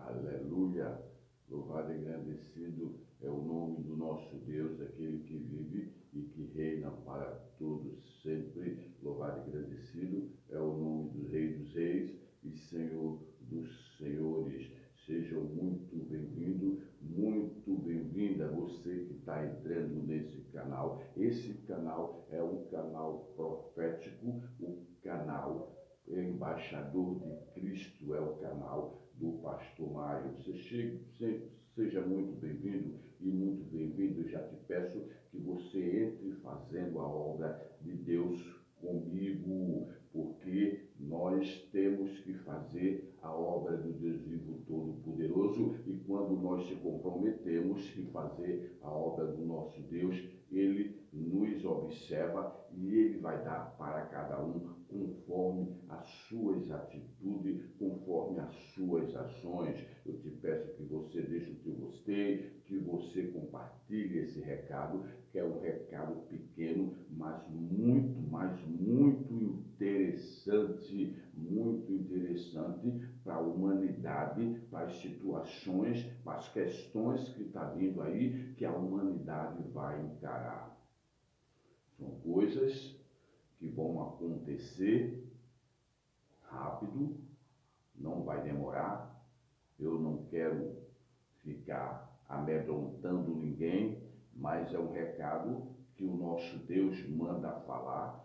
Aleluia! Louvado e engrandecido é o nome do nosso Deus, aquele que vive e que reina para todos sempre. Louvado e engrandecido é o nome do Rei dos Reis e Senhor dos Senhores. Sejam muito bem-vinda você que está entrando nesse canal. Esse canal é um canal profético, o canal Embaixador de Cristo, é o canal do Pastor Mário. Seja muito bem-vindo e muito bem-vindo. Eu já te peço que você entre fazendo a obra de Deus comigo, porque nós temos que fazer a obra do Deus vivo todo-poderoso, e quando nós se comprometemos em fazer a obra do nosso Deus, Ele nos observa e Ele vai dar para cada um conforme as suas atitudes, conforme as suas ações. Eu te peço que você deixe o teu gostei, que você compartilhe esse recado, que é um recado pequeno, mas muito interessante para a humanidade, para as situações, para as questões que está vindo aí, que a humanidade vai encarar. São coisas que vão acontecer rápido, não vai demorar. Eu não quero ficar amedrontando ninguém, mas é um recado que o nosso Deus manda falar.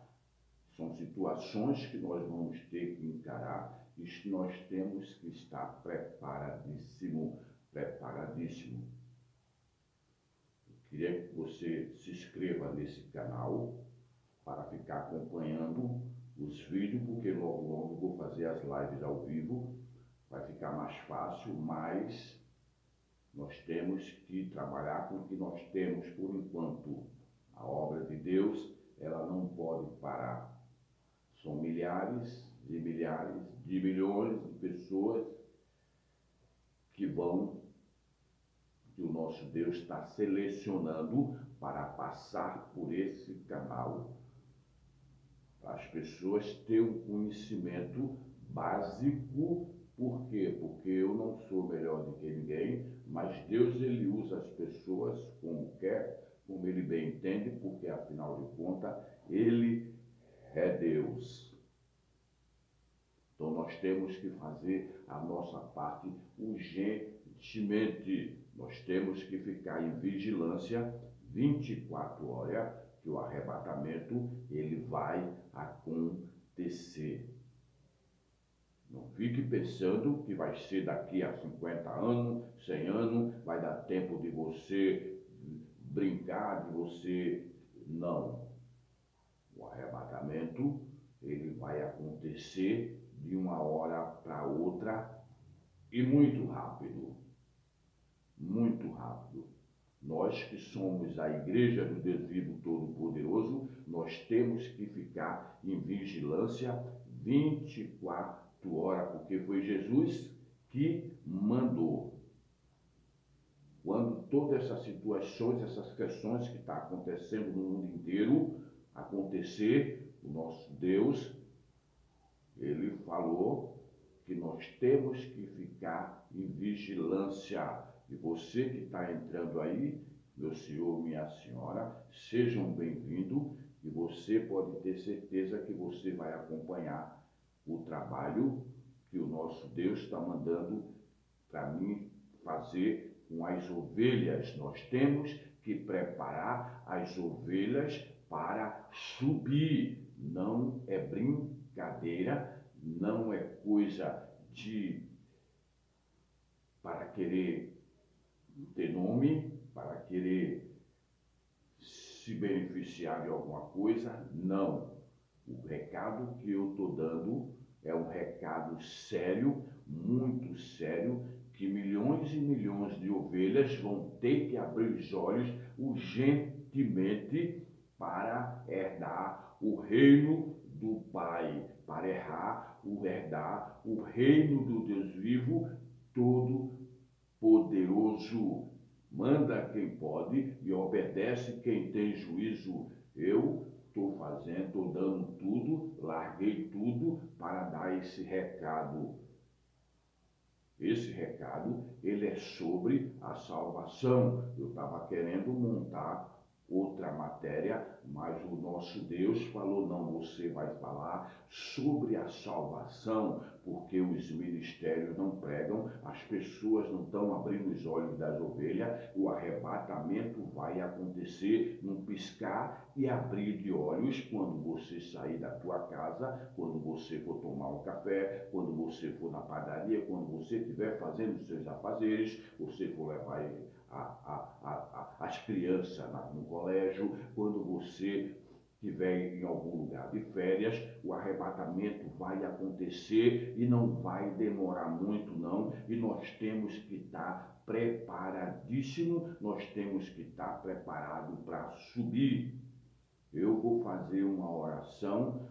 São situações que nós vamos ter que encarar e nós temos que estar preparadíssimo. Eu queria que você se inscreva nesse canal para ficar acompanhando os vídeos, porque logo vou fazer as lives ao vivo, vai ficar mais fácil, mas nós temos que trabalhar com o que nós temos por enquanto. A obra de Deus, ela não pode parar. São milhares de milhões de pessoas que o nosso Deus está selecionando para passar por esse canal. As pessoas têm um conhecimento básico. Por quê? Porque eu não sou melhor do que ninguém, mas Deus, ele usa as pessoas como quer, como ele bem entende, porque afinal de contas, ele é Deus. Então nós temos que fazer a nossa parte urgentemente. Nós temos que ficar em vigilância 24 horas, que o arrebatamento ele vai acontecer. Não fique pensando que vai ser daqui a 50 anos, 100 anos, vai dar tempo de você brincar, de você... Não. O arrebatamento ele vai acontecer de uma hora para outra e muito rápido. Muito rápido. Nós que somos a Igreja do Deus Vivo Todo-Poderoso, nós temos que ficar em vigilância 24 horas, porque foi Jesus que mandou. Quando todas essas situações, essas questões que estão acontecendo no mundo inteiro acontecer, o nosso Deus, ele falou que nós temos que ficar em vigilância. E você que está entrando aí, meu senhor, minha senhora, sejam bem-vindos, e você pode ter certeza que você vai acompanhar o trabalho que o nosso Deus está mandando para mim fazer com as ovelhas. Nós temos que preparar as ovelhas para subir. Não é brincadeira, não é coisa para querer ter nome, para querer se beneficiar de alguma coisa. Não. O recado que eu estou dando é um recado sério, muito sério, que milhões e milhões de ovelhas vão ter que abrir os olhos urgentemente para herdar o reino do Pai, para herdar o reino do Deus vivo todo-poderoso. Manda quem pode e obedece quem tem juízo. Eu estou dando tudo, larguei tudo para dar esse recado. Esse recado, ele é sobre a salvação. Eu estava querendo montar outra matéria, mas o nosso Deus falou, não, você vai falar sobre a salvação, porque os ministérios não pregam, as pessoas não estão abrindo os olhos das ovelhas, o arrebatamento vai acontecer num piscar e abrir de olhos quando você sair da tua casa, quando você for tomar um café, quando você for na padaria, quando você estiver fazendo os seus afazeres, você for levar as crianças no colégio, quando você estiver em algum lugar de férias, o arrebatamento vai acontecer e não vai demorar muito não, e nós temos que estar preparadíssimo, nós temos que estar preparado para subir. Eu vou fazer uma oração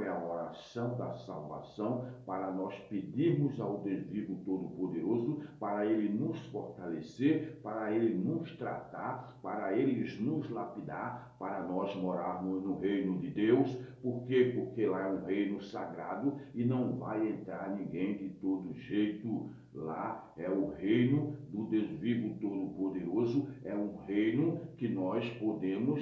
é a oração da salvação para nós pedirmos ao Deus vivo Todo-Poderoso, para Ele nos fortalecer, para Ele nos tratar, para Ele nos lapidar, para nós morarmos no reino de Deus. Por quê? Porque lá é um reino sagrado e não vai entrar ninguém de todo jeito. Lá é o reino do Deus vivo Todo-Poderoso, é um reino que nós podemos,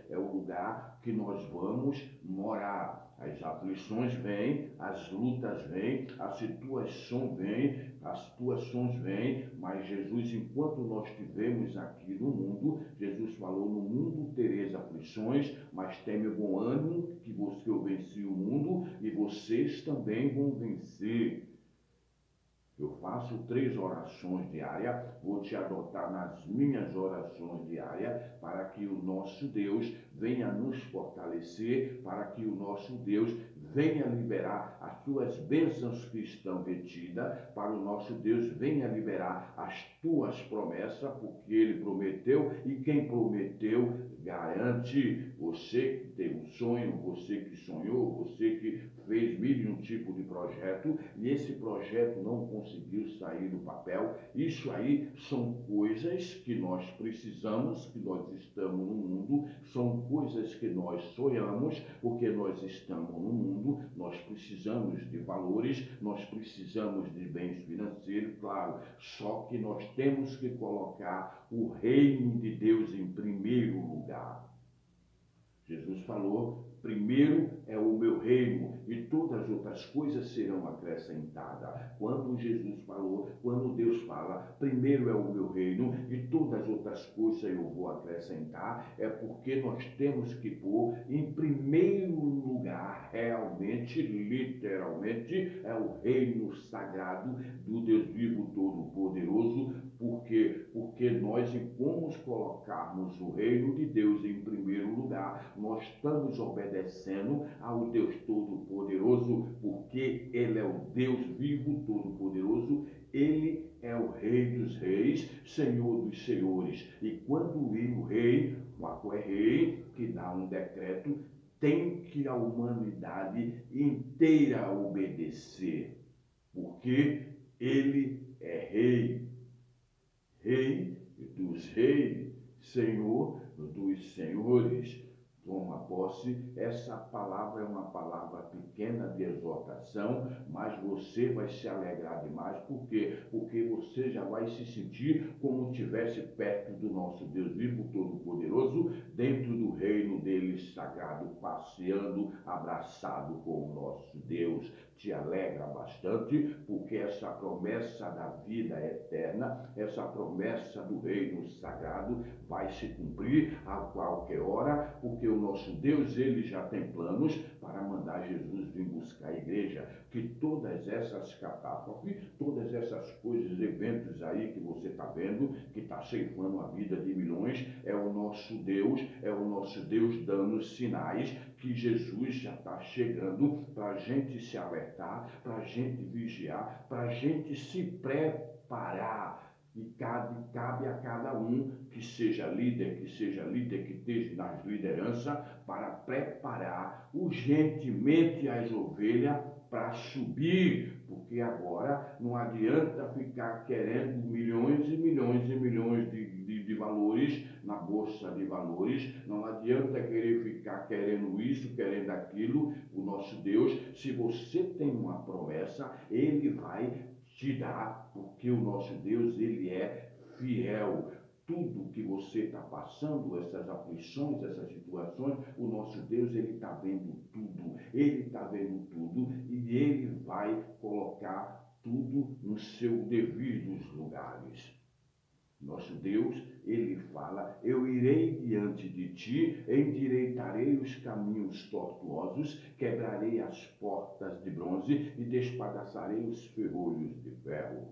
é o lugar que nós vamos morar. As aflições vêm, as lutas vêm, as situações vêm, mas Jesus, enquanto nós estivemos aqui no mundo, Jesus falou, no mundo tereis aflições, mas teme bom ânimo, que você venci o mundo e vocês também vão vencer. Eu faço 3 orações diárias, vou te adotar nas minhas orações diárias, para que o nosso Deus venha nos fortalecer, para que o nosso Deus venha liberar as tuas bênçãos que estão retidas, para o nosso Deus venha liberar as tuas promessas, porque Ele prometeu, e quem prometeu garante. Você que tem um sonho, você que sonhou, você que fez mil e um tipo de projeto e esse projeto não conseguiu sair do papel, isso aí são coisas que nós precisamos, que nós estamos no mundo, são coisas que nós sonhamos, porque nós estamos no mundo, nós precisamos de valores, nós precisamos de bens financeiros, claro, só que nós temos que colocar o reino de Deus em primeiro lugar. Jesus falou, primeiro é o meu reino e todas as outras coisas serão acrescentadas. Quando Jesus falou, quando Deus fala, primeiro é o meu reino e todas as outras coisas eu vou acrescentar, é porque nós temos que pôr em primeiro lugar, realmente, literalmente, é o reino sagrado do Deus vivo Todo-Poderoso. Por quê? Porque nós, como colocarmos o reino de Deus em primeiro lugar, nós estamos obedecendo ao Deus Todo-Poderoso, porque Ele é o Deus vivo Todo-Poderoso, Ele é o Rei dos Reis, Senhor dos Senhores. E quando o rei, qual é rei, que dá um decreto, tem que a humanidade inteira obedecer, porque Ele é Rei. Rei dos reis, Senhor dos senhores. Toma posse, essa palavra é uma palavra pequena de exortação, mas você vai se alegrar demais. Por quê? Porque você já vai se sentir como estivesse perto do nosso Deus vivo, Todo-Poderoso, dentro do reino dele sagrado, passeando, abraçado com o nosso Deus. Te alegra bastante, porque essa promessa da vida eterna, essa promessa do reino sagrado vai se cumprir a qualquer hora, porque o nosso Deus, ele já tem planos para mandar Jesus vir buscar a igreja. Que todas essas catástrofes, todas essas coisas, eventos aí que você está vendo, que está ceifando a vida de milhões, é o nosso Deus dando sinais que Jesus já está chegando para a gente se alertar, para a gente vigiar, para a gente se preparar. E cabe a cada um que seja líder, que esteja nas lideranças, para preparar urgentemente as ovelhas para subir, porque agora não adianta ficar querendo milhões e milhões e milhões de valores na bolsa de valores, não adianta querer ficar querendo isso, querendo aquilo. O nosso Deus, se você tem uma promessa, Ele vai te dar, porque o nosso Deus, Ele é fiel. Tudo que você está passando, essas aflições, essas situações, o nosso Deus, Ele está vendo tudo, Ele está vendo tudo e Ele vai colocar tudo nos seus devidos lugares. Nosso Deus, Ele fala, eu irei diante de ti, endireitarei os caminhos tortuosos, quebrarei as portas de bronze e despedaçarei os ferrolhos de ferro.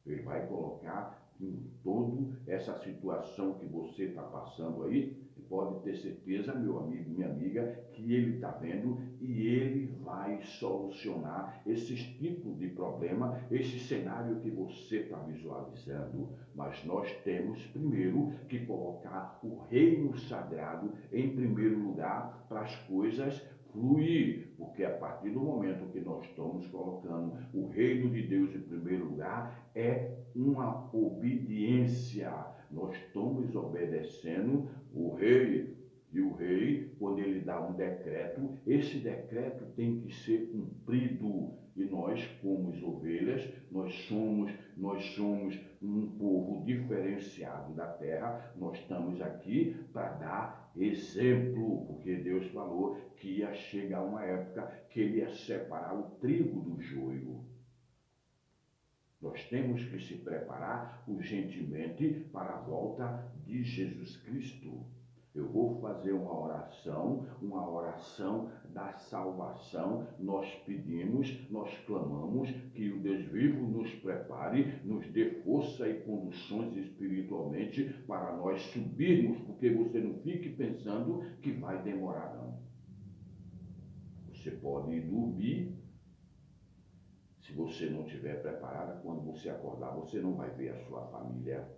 Ele vai colocar em toda essa situação que você está passando aí, pode ter certeza, meu amigo, minha amiga, que Ele está vendo e Ele vai solucionar esses tipos de problema, esse cenário que você está visualizando. Mas nós temos primeiro que colocar o reino sagrado em primeiro lugar para as coisas fluir, porque a partir do momento que nós estamos colocando o reino de Deus em primeiro lugar, é uma obediência. Nós estamos obedecendo o rei. E o rei, quando ele dá um decreto, esse decreto tem que ser cumprido. E nós, como ovelhas, nós somos um povo diferenciado da terra. Nós estamos aqui para dar exemplo, porque Deus falou que ia chegar uma época que Ele ia separar o trigo do joio. Nós temos que se preparar urgentemente para a volta de Jesus Cristo. Eu vou fazer uma oração da salvação. Nós pedimos, nós clamamos que o Deus vivo nos prepare, nos dê força e conduções espiritualmente para nós subirmos, porque você não fique pensando que vai demorar, não. Você pode dormir. Se você não estiver preparada, quando você acordar, você não vai ver a sua família.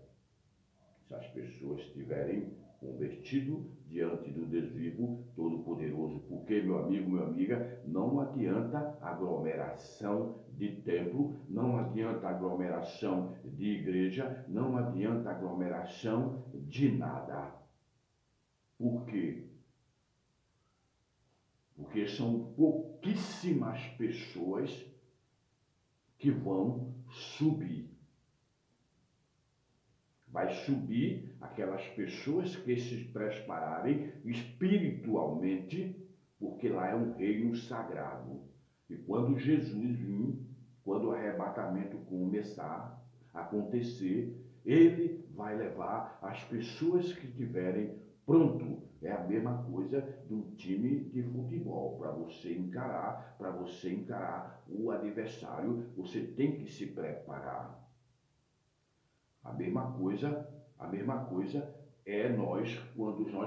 Se as pessoas estiverem convertido diante do Deus vivo, todo-poderoso. Porque, meu amigo, minha amiga, não adianta aglomeração de templo, não adianta aglomeração de igreja, não adianta aglomeração de nada. Por quê? Porque são pouquíssimas pessoas que vão subir. Vai subir aquelas pessoas que se prepararem espiritualmente, porque lá é um reino sagrado. E quando Jesus vir, quando o arrebatamento começar a acontecer, Ele vai levar as pessoas que tiverem pronto. É a mesma coisa de um time de futebol. Para você encarar o adversário, você tem que se preparar. A mesma coisa é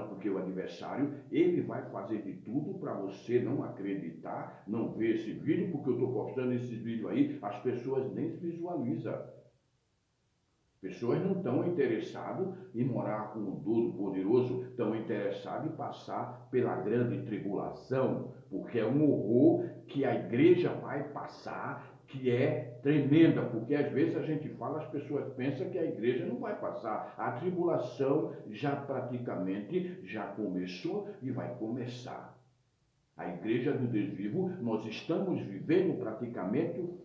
porque o adversário, ele vai fazer de tudo para você não acreditar, não ver esse vídeo, porque eu estou postando esse vídeo aí, as pessoas nem se visualizam. Pessoas não estão interessadas em morar com o Todo-Poderoso, estão interessadas em passar pela grande tribulação, porque é um horror que a igreja vai passar, que é tremenda, porque às vezes a gente fala, as pessoas pensam que a igreja não vai passar. A tribulação já praticamente já começou e vai começar. A igreja do Deus vivo, nós estamos vivendo praticamente o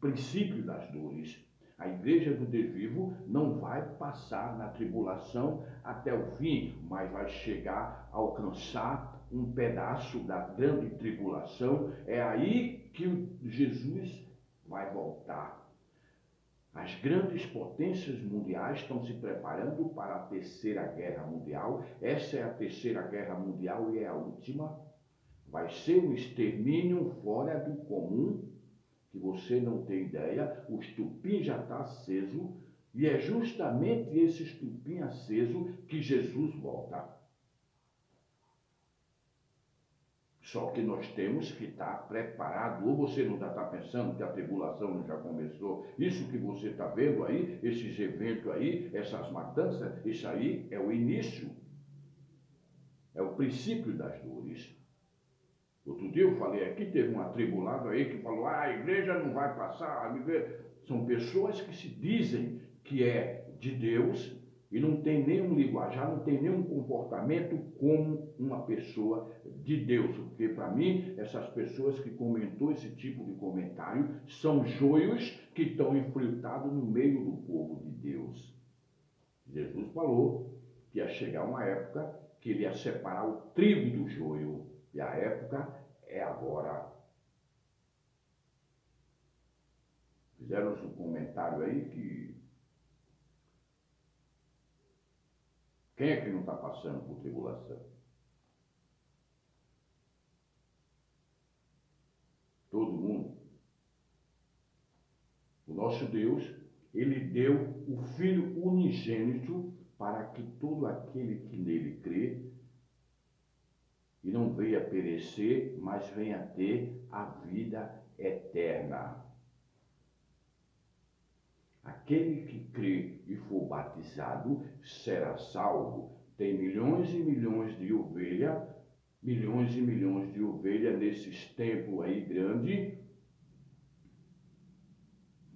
princípio das dores. A igreja do Deus vivo não vai passar na tribulação até o fim, mas vai chegar a alcançar um pedaço da grande tribulação. É aí que Jesus vai voltar. As grandes potências mundiais estão se preparando para a terceira guerra mundial. Essa é a terceira guerra mundial e é a última. Vai ser um extermínio fora do comum, que você não tem ideia. O estupim já está aceso, e é justamente esse estupim aceso que Jesus volta. Só que nós temos que estar preparado. Ou você não está pensando que a tribulação já começou? Isso que você está vendo aí, esses eventos aí, essas matanças, isso aí é o início. É o princípio das dores. Outro dia eu falei aqui, teve um atribulado aí que falou, a igreja não vai passar. São pessoas que se dizem que é de Deus e não tem nenhum linguajar, não tem nenhum comportamento como uma pessoa de Deus. Porque para mim, essas pessoas que comentou esse tipo de comentário são joios que estão infiltrados no meio do povo de Deus. Jesus falou que ia chegar uma época que ele ia separar o trigo do joio. E a época é agora. Fizeram um comentário aí que quem é que não está passando por tribulação? Todo mundo. O nosso Deus, ele deu o Filho unigênito para que todo aquele que nele crê e não venha perecer, mas venha ter a vida eterna. Aquele que crê e for batizado será salvo. Tem milhões e milhões de ovelhas, milhões e milhões de ovelhas nesses templos aí grandes,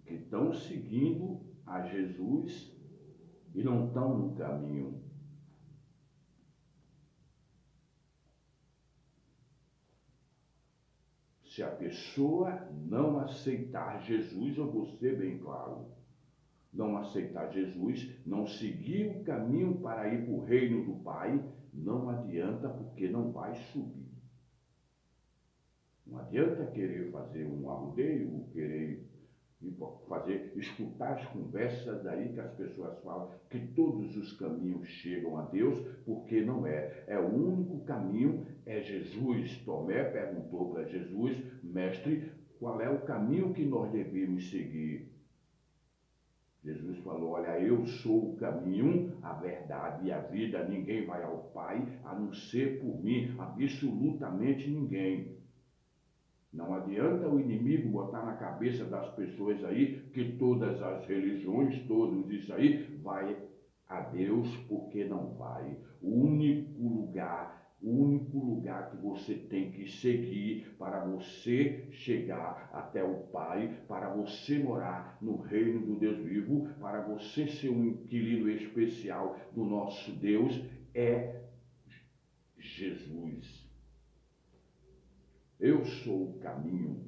que estão seguindo a Jesus e não estão no caminho. Se a pessoa não aceitar Jesus, eu vou ser bem claro, não aceitar Jesus, não seguir o caminho para ir para o reino do Pai, não adianta, porque não vai subir. Não adianta querer fazer um arrudeio, querer escutar as conversas daí que as pessoas falam que todos os caminhos chegam a Deus, porque não é. É o único caminho, é Jesus. Tomé perguntou para Jesus, mestre, qual é o caminho que nós devemos seguir? Jesus falou, olha, eu sou o caminho, a verdade e a vida, ninguém vai ao Pai a não ser por mim, absolutamente ninguém. Não adianta o inimigo botar na cabeça das pessoas aí que todas as religiões, todos isso aí, vai a Deus, porque não vai. O único lugar que você tem que seguir para você chegar até o Pai, para você morar no reino do Deus vivo, para você ser um inquilino especial do nosso Deus, é Jesus. Eu sou o caminho.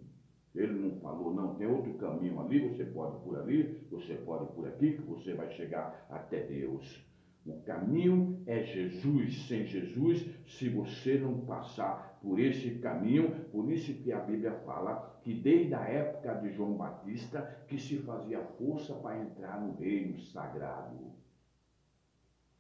Ele não falou, não, tem outro caminho ali, você pode por ali, você pode por aqui, que você vai chegar até Deus. O caminho é Jesus. Sem Jesus, se você não passar por esse caminho, por isso que a Bíblia fala que desde a época de João Batista, que se fazia força para entrar no reino sagrado.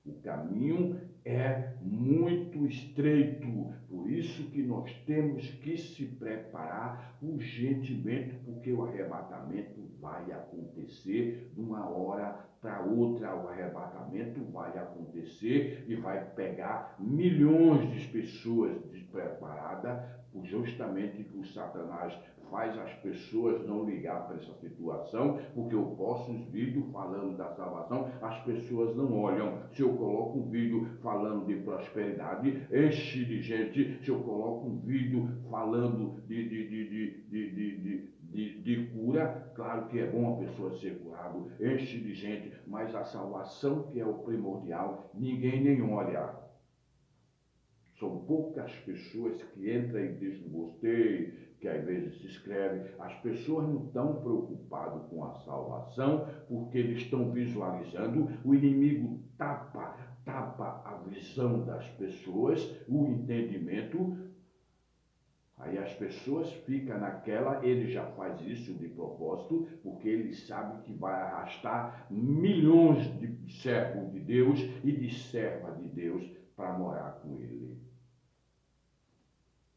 O caminho é muito estreito, por isso que nós temos que se preparar urgentemente, porque o arrebatamento vai acontecer de uma hora para outra. O arrebatamento vai acontecer e vai pegar milhões de pessoas despreparadas, justamente que o Satanás faz as pessoas não ligar para essa situação, porque eu posto os vídeos falando da salvação, as pessoas não olham. Se eu coloco um vídeo falando de prosperidade, enche de gente. Se eu coloco um vídeo falando de cura, claro que é bom a pessoa ser curado, enche de gente, mas a salvação, que é o primordial, ninguém nem olha. São poucas pessoas que entram e dizem gostei, que às vezes se inscreve. As pessoas não estão preocupadas com a salvação, porque eles estão visualizando, o inimigo tapa a visão das pessoas, o entendimento. Aí as pessoas ficam naquela, ele já faz isso de propósito, porque ele sabe que vai arrastar milhões de servos de Deus e de servas de Deus para morar com ele.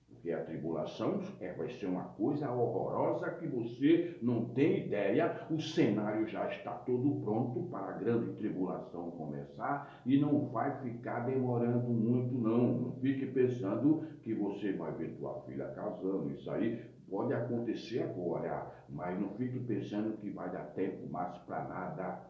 Porque a tribulação vai ser uma coisa horrorosa que você não tem ideia. O cenário já está todo pronto para a grande tribulação começar e não vai ficar demorando muito, não. Não fique pensando que você vai ver tua filha casando. Isso aí pode acontecer agora, mas não fique pensando que vai dar tempo mais para nada.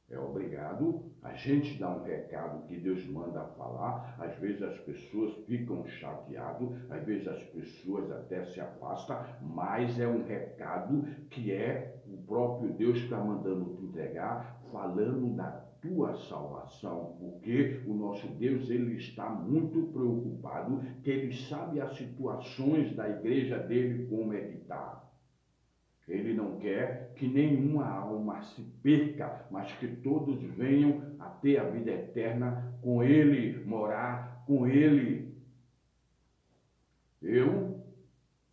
É obrigado. A gente dá um recado que Deus manda falar. Às vezes as pessoas ficam chateadas, às vezes as pessoas até se afastam, mas é um recado que é o próprio Deus que está mandando te entregar, falando da tua salvação, porque o nosso Deus ele está muito preocupado, que ele sabe as situações da igreja dele como é que está. Ele não quer que nenhuma alma se perca, mas que todos venham a ter a vida eterna com Ele, morar com Ele. Eu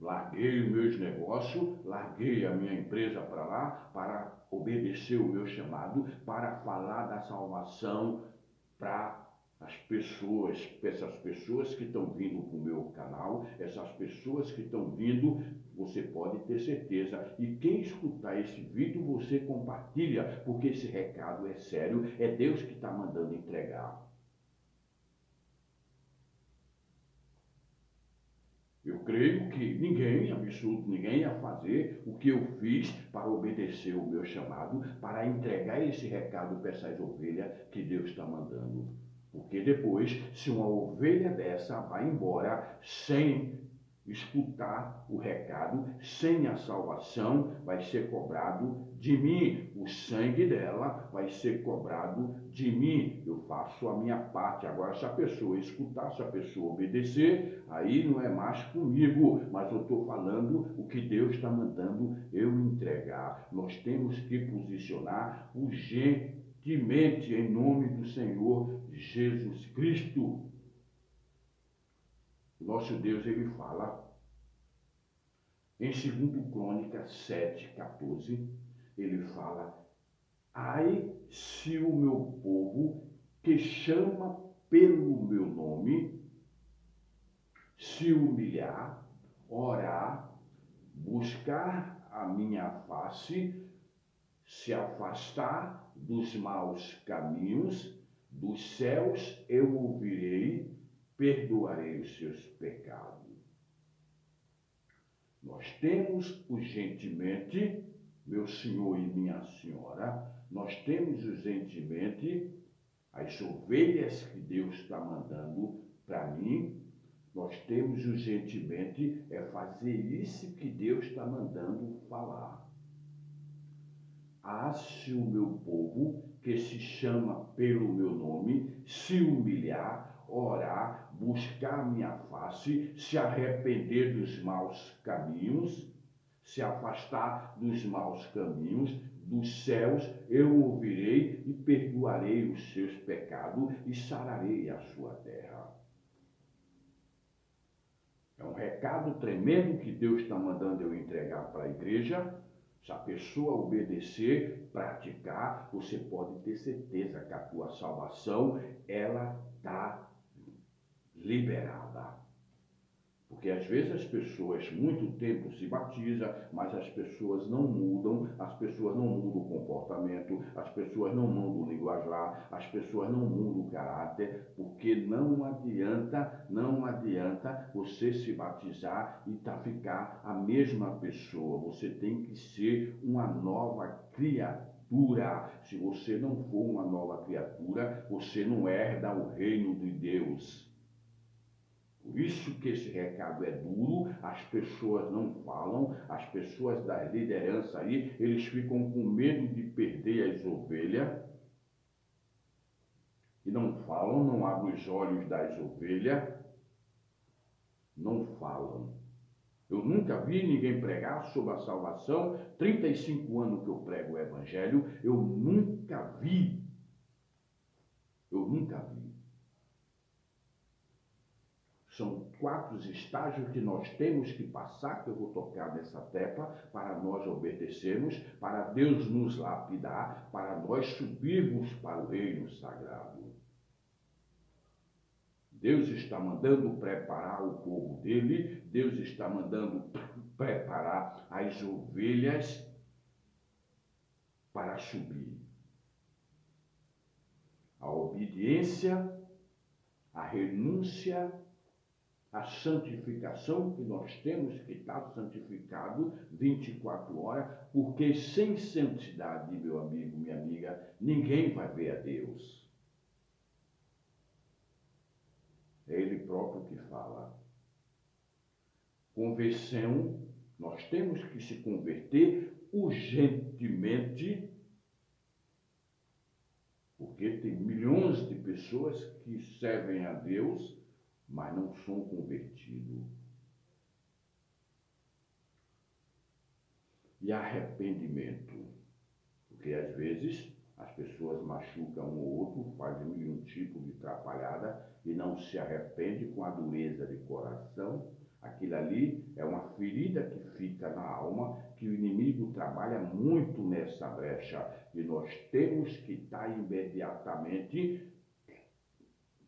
larguei os meus negócios, larguei a minha empresa para lá, para obedecer o meu chamado, para falar da salvação para essas pessoas que estão vindo para o meu canal, essas pessoas que estão vindo, você pode ter certeza. E quem escutar esse vídeo, você compartilha, porque esse recado é sério, é Deus que está mandando entregar. Eu creio que ninguém, absoluto ninguém, ia fazer o que eu fiz para obedecer o meu chamado, para entregar esse recado para essas ovelhas que Deus está mandando. Porque depois, se uma ovelha dessa vai embora sem escutar o recado, sem a salvação, vai ser cobrado de mim. O sangue dela vai ser cobrado de mim. Eu faço a minha parte. Agora, se a pessoa escutar, se a pessoa obedecer, aí não é mais comigo, mas eu estou falando o que Deus está mandando eu entregar. Nós temos que posicionar urgentemente em nome do Senhor Jesus Cristo. O nosso Deus, ele fala em 2 Crônicas 7:14, ele fala: ai, se o meu povo, que chama pelo meu nome, se humilhar, orar, buscar a minha face, se afastar dos maus caminhos, dos céus eu ouvirei, perdoarei os seus pecados. Nós temos urgentemente, meu senhor e minha senhora, nós temos urgentemente as ovelhas que Deus está mandando para mim, nós temos urgentemente fazer isso que Deus está mandando falar. Se o meu povo, que se chama pelo meu nome, se humilhar, orar, buscar minha face, se arrepender dos maus caminhos, se afastar dos maus caminhos, dos céus eu ouvirei e perdoarei os seus pecados e sararei a sua terra. É um recado tremendo que Deus está mandando eu entregar para a igreja. Se a pessoa obedecer, praticar, você pode ter certeza que a tua salvação, ela está liberada. Porque às vezes as pessoas, muito tempo se batizam, mas as pessoas não mudam, as pessoas não mudam o comportamento, as pessoas não mudam o linguajar, as pessoas não mudam o caráter, porque não adianta você se batizar e ficar a mesma pessoa. Você tem que ser uma nova criatura. Se você não for uma nova criatura, você não herda o reino de Deus. Por isso que esse recado é duro, as pessoas não falam, as pessoas da liderança aí, eles ficam com medo de perder as ovelhas e não falam, não abrem os olhos das ovelhas, não falam. Eu nunca vi ninguém pregar sobre a salvação, 35 anos que eu prego o evangelho, eu nunca vi. São 4 estágios que nós temos que passar, que eu vou tocar nessa tecla, para nós obedecermos, para Deus nos lapidar, para nós subirmos para o reino sagrado. Deus está mandando preparar o povo dele, Deus está mandando preparar as ovelhas para subir. A obediência, a renúncia, A santificação que nós temos que estar santificado 24 horas, porque sem santidade, meu amigo, minha amiga, ninguém vai ver a Deus. É Ele próprio que fala. Conversão, nós temos que se converter urgentemente, porque tem milhões de pessoas que servem a Deus, mas não são convertidos. E arrependimento, porque às vezes as pessoas machucam um ou outro, fazem um tipo de atrapalhada e não se arrepende com a dureza de coração. Aquilo ali é uma ferida que fica na alma, que o inimigo trabalha muito nessa brecha. E nós temos que estar imediatamente,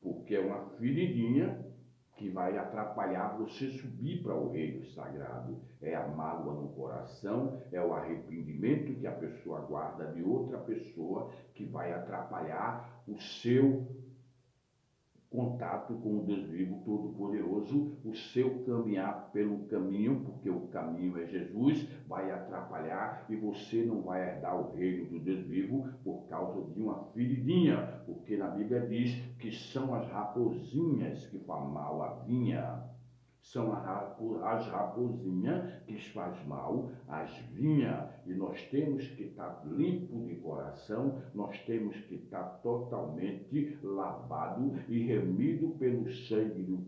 porque é uma feridinha que vai atrapalhar você subir para o reino sagrado. É a mágoa no coração, é o arrependimento que a pessoa guarda de outra pessoa, que vai atrapalhar o seu contato com o Deus vivo todo-poderoso, o seu caminhar pelo caminho, porque o caminho é Jesus, vai atrapalhar e você não vai herdar o reino do Deus vivo por causa de uma feridinha, porque na Bíblia diz que são as raposinhas que fazem mal à vinha. São as raposinhas que faz mal às vinhas. E nós temos que estar limpo de coração, nós temos que estar totalmente lavado e remido pelo sangue do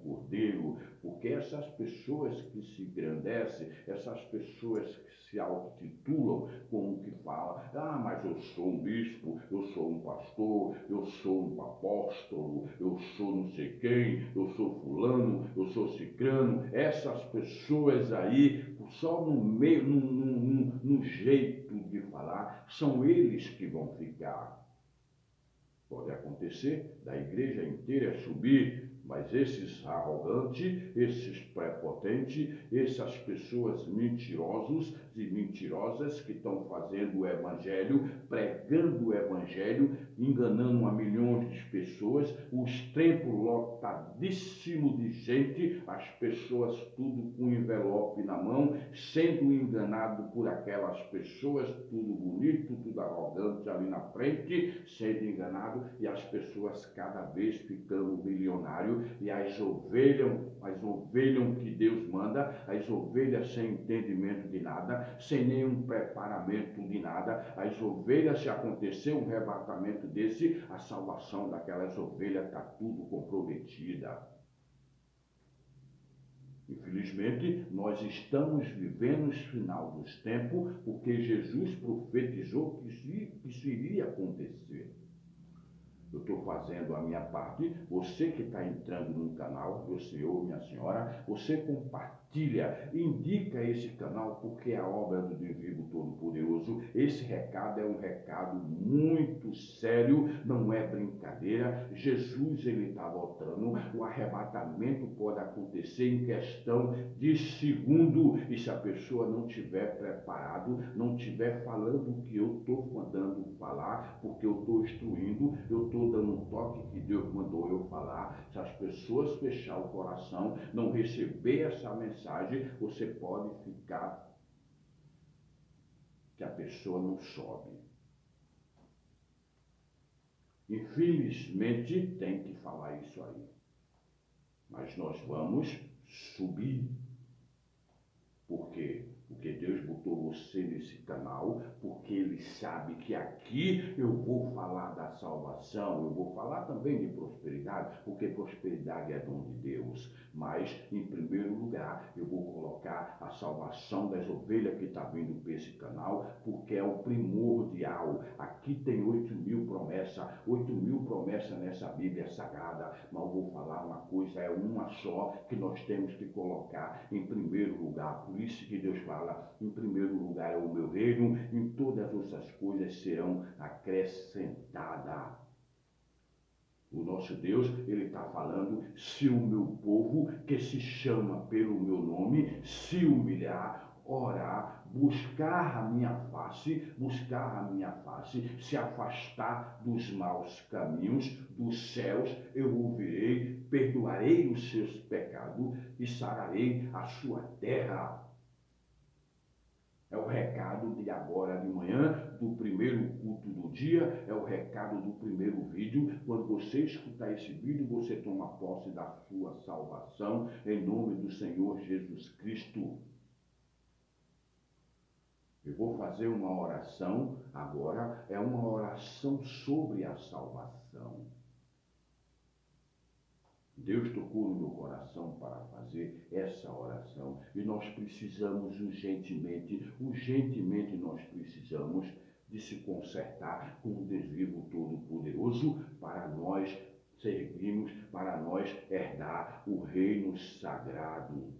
Cordeiro, porque essas pessoas que se engrandecem, essas pessoas que se autotitulam como que falam, mas eu sou um bispo, eu sou um pastor, eu sou um apóstolo, eu sou não sei quem, eu sou fulano, eu sou cicrano. Essas pessoas aí, só no meio, no jeito de falar, são eles que vão ficar. Pode acontecer da igreja inteira subir, mas esses arrogantes, esses prepotentes, essas pessoas mentirosas e mentirosas que estão fazendo o evangelho, pregando o evangelho, enganando a milhões de pessoas, os templos lotadíssimos de gente, as pessoas tudo com envelope na mão, sendo enganado por aquelas pessoas, tudo bonito, tudo arrogante ali na frente, sendo enganado, e as pessoas cada vez ficando milionário, e as ovelhas que Deus manda, as ovelhas sem entendimento de nada, sem nenhum preparamento de nada, as ovelhas, se acontecer um arrebatamento desse, a salvação daquelas ovelhas está tudo comprometida. Infelizmente, nós estamos vivendo os final dos tempos, porque Jesus profetizou que isso iria acontecer. Eu estou fazendo a minha parte. Você que está entrando no canal, meu senhor, minha senhora, você compartilha, indica esse canal, porque é a obra do Deus vivo todo-poderoso. Esse recado é um recado muito sério, não é brincadeira. Jesus, ele está voltando, o arrebatamento pode acontecer em questão de segundo, e se a pessoa não estiver preparado, não estiver falando o que eu estou mandando falar, porque eu estou instruindo, eu estou dando um toque que Deus mandou eu falar. Se as pessoas fechar o coração, não receber essa mensagem, você pode ficar que a pessoa não sobe. Infelizmente tem que falar isso aí, mas nós vamos subir. Por quê? Porque Deus botou você nesse canal, porque Ele sabe que aqui eu vou falar da salvação, eu vou falar também de prosperidade, porque prosperidade é dom de Deus. Mas, em primeiro lugar, eu vou colocar a salvação das ovelhas que está vindo para esse canal, porque é o primordial. Aqui tem 8.000 promessas nessa Bíblia Sagrada, mas eu vou falar uma coisa, é uma só, que nós temos que colocar em primeiro lugar. Por isso que Deus fala, em primeiro lugar é o meu reino, em todas essas coisas serão acrescentadas. O nosso Deus, ele está falando, se o meu povo, que se chama pelo meu nome, se humilhar, orar, buscar a minha face, se afastar dos maus caminhos, dos céus eu ouvirei, perdoarei os seus pecados e sararei a sua terra. É o recado de agora de manhã, do primeiro culto do dia, é o recado do primeiro vídeo. Quando você escutar esse vídeo, você toma posse da sua salvação, em nome do Senhor Jesus Cristo. Eu vou fazer uma oração agora, é uma oração sobre a salvação. Deus tocou no meu coração para fazer essa oração e nós precisamos urgentemente nós precisamos de se consertar com o Deus vivo todo-poderoso para nós servirmos, para nós herdar o reino sagrado.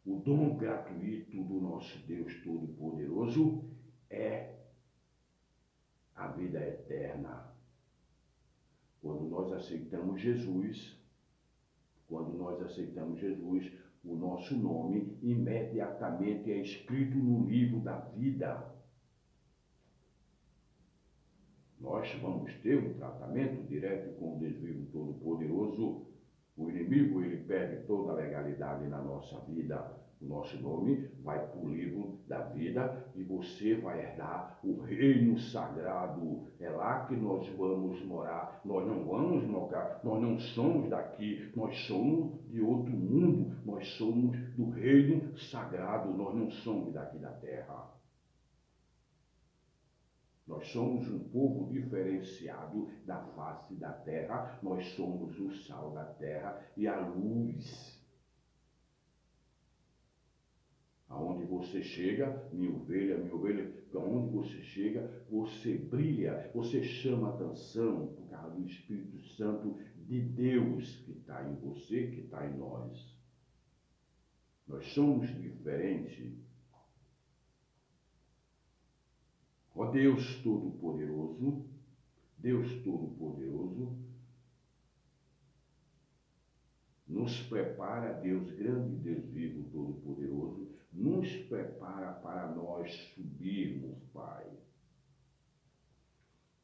O dom gratuito do nosso Deus todo-poderoso é a vida eterna. Quando nós aceitamos Jesus, o nosso nome imediatamente é escrito no livro da vida. Nós vamos ter um tratamento direto com o Deus vivo todo-poderoso. O inimigo, ele perde toda a legalidade na nossa vida. O nosso nome vai para o livro da vida e você vai herdar o reino sagrado. É lá que nós vamos morar. Nós não vamos morar, nós não somos daqui, nós somos de outro mundo. Nós somos do reino sagrado, nós não somos daqui da terra. Nós somos um povo diferenciado da face da terra, nós somos o sal da terra e a luz. Aonde você chega, minha ovelha, aonde você chega, você brilha, você chama atenção por causa do Espírito Santo de Deus que está em você, que está em nós. Nós somos diferentes. Ó Deus Todo-Poderoso, nos prepara, Deus grande, Deus vivo, Todo-Poderoso, nos prepara para nós subirmos, Pai.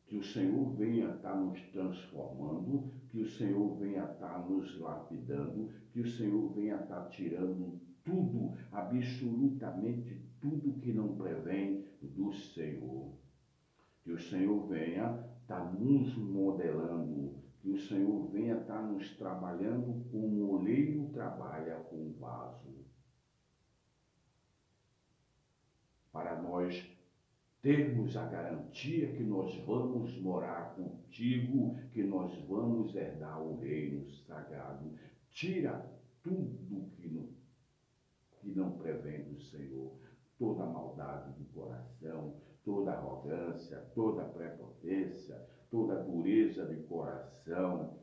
Que o Senhor venha estar nos transformando, que o Senhor venha estar nos lapidando, que o Senhor venha estar tirando tudo, absolutamente tudo que não prevém do Senhor. Que o Senhor venha estar nos modelando, que o Senhor venha estar nos trabalhando como o oleiro trabalha com o vaso. Para nós termos a garantia que nós vamos morar contigo, que nós vamos herdar o reino sagrado. Tira tudo que não prevém do Senhor, toda a maldade do coração, toda arrogância, toda prepotência, toda dureza de coração.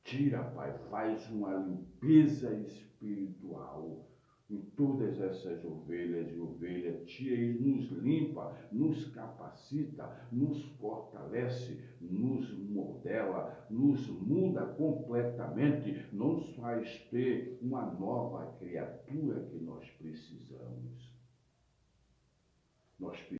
Tira, Pai, faz uma limpeza espiritual em todas essas ovelhas e ovelhas, tira e nos limpa, nos capacita, nos fortalece, nos modela, nos muda completamente, nos faz ter uma nova criatura que nós precisamos. Nós